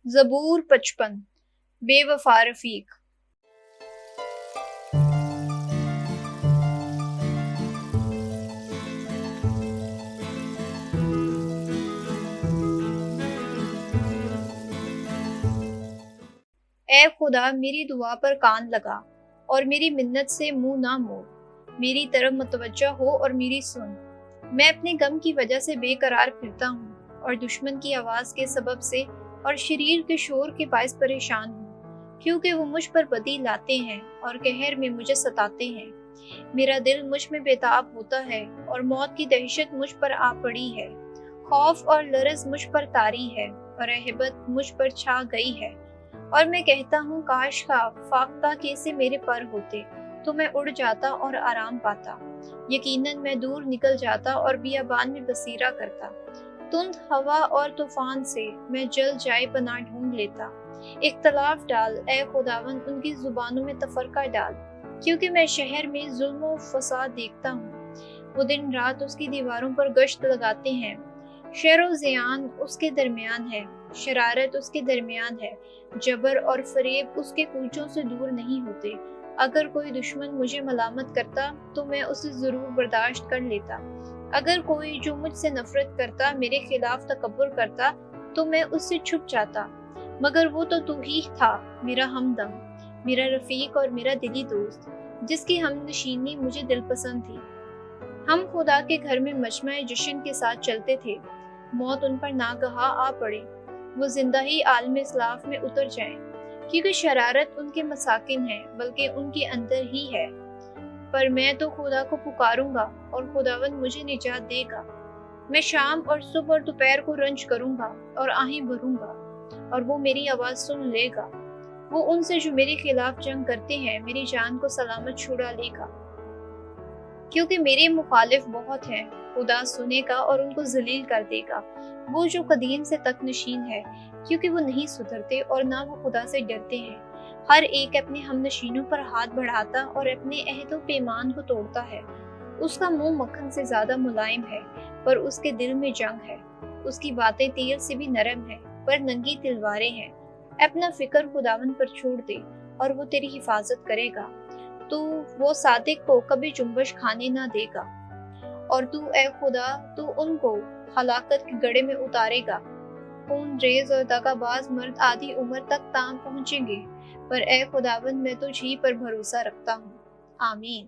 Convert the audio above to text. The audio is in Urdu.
زبور 55 بے وفا رفیق۔ اے خدا میری دعا پر کان لگا اور میری منت سے منہ نہ موڑ، میری طرف متوجہ ہو اور میری سن۔ میں اپنے غم کی وجہ سے بے قرار پھرتا ہوں اور دشمن کی آواز کے سبب سے اور شریر کے شور کے باعث پریشان ہوں، کیونکہ وہ مجھ پر بدی لاتے ہیں اور قہر میں مجھے ستاتے ہیں۔ میرا دل مجھ میں بیتاب ہوتا ہے اور موت کی دہشت مجھ پر آ پڑی ہے۔ خوف اور لرز مجھ پر طاری ہے اور رہبت مجھ پر چھا گئی ہے، اور میں کہتا ہوں کاش کا فاختہ کے سے میرے پر ہوتے تو میں اڑ جاتا اور آرام پاتا۔ یقیناً میں دور نکل جاتا اور بیابان میں بسیرا کرتا۔ تند ہوا اور طوفان سے میں جل جائے پناہ ڈھونڈ لیتا۔ اختلاف ڈال اے خداوند ان کی زبانوں میں تفرقہ ڈال، کیونکہ میں شہر میں ظلم و فساد دیکھتا ہوں۔ وہ دن رات اس کی دیواروں پر گشت لگاتے ہیں۔ شر و زیان اس کے درمیان ہے، شرارت اس کے درمیان ہے، جبر اور فریب اس کے کوچوں سے دور نہیں ہوتے۔ اگر کوئی دشمن مجھے ملامت کرتا تو میں اسے ضرور برداشت کر لیتا۔ اگر کوئی جو مجھ سے نفرت کرتا میرے خلاف تکبر کرتا تو میں اس سے چھپ جاتا، مگر وہ تو ہی تھا، میرا ہمدم، میرا رفیق اور میرا دلی دوست، جس کی ہم نشینی مجھے دل پسند تھی۔ ہم خدا کے گھر میں مجمع جشن کے ساتھ چلتے تھے، موت ان پر ناگہاں آ پڑے، وہ زندہ ہی عالم اسلاف میں اتر جائیں، کیونکہ شرارت ان کے مساکن ہے بلکہ ان کے اندر ہی ہے۔ پر میں تو خدا کو پکاروں گا اور خداوند مجھے نجات دے گا۔ میں شام اور صبح اور دوپہر کو رنج کروں گا اور آہیں بھروں گا، اور وہ میری آواز سن لے گا۔ وہ ان سے جو میرے خلاف جنگ کرتے ہیں میری جان کو سلامت چھڑا لے گا، کیونکہ میرے مخالف بہت ہیں۔ خدا سنے گا اور ان کو ذلیل کر دے گا، وہ جو قدیم سے تک نشین ہے، کیونکہ وہ نہیں سدھرتے اور نہ وہ خدا سے ڈرتے ہیں۔ ہر ایک اپنے ہم نشینوں پر ہاتھ بڑھاتا اور اپنے عہد و پیمان کو توڑتا ہے۔ اس کا منہ مکھن سے زیادہ ملائم ہے، پر اس کے دل میں جنگ ہے۔ اس کی باتیں تیل سے بھی نرم ہیں، پر ننگی تلواریں ہیں۔ اپنا فکر خداوند پر چھوڑ دے اور وہ تیری حفاظت کرے گا۔ تو وہ صادق کو کبھی جنبش کھانے نہ دے گا، اور تو اے خدا تو ان کو ہلاکت کے گڑھے میں اتارے گا۔ خون ریز اور دغا باز مرد آدھی عمر تک تام پہنچیں گے، پر اے خداوند میں تجھ ہی پر بھروسہ رکھتا ہوں۔ آمین۔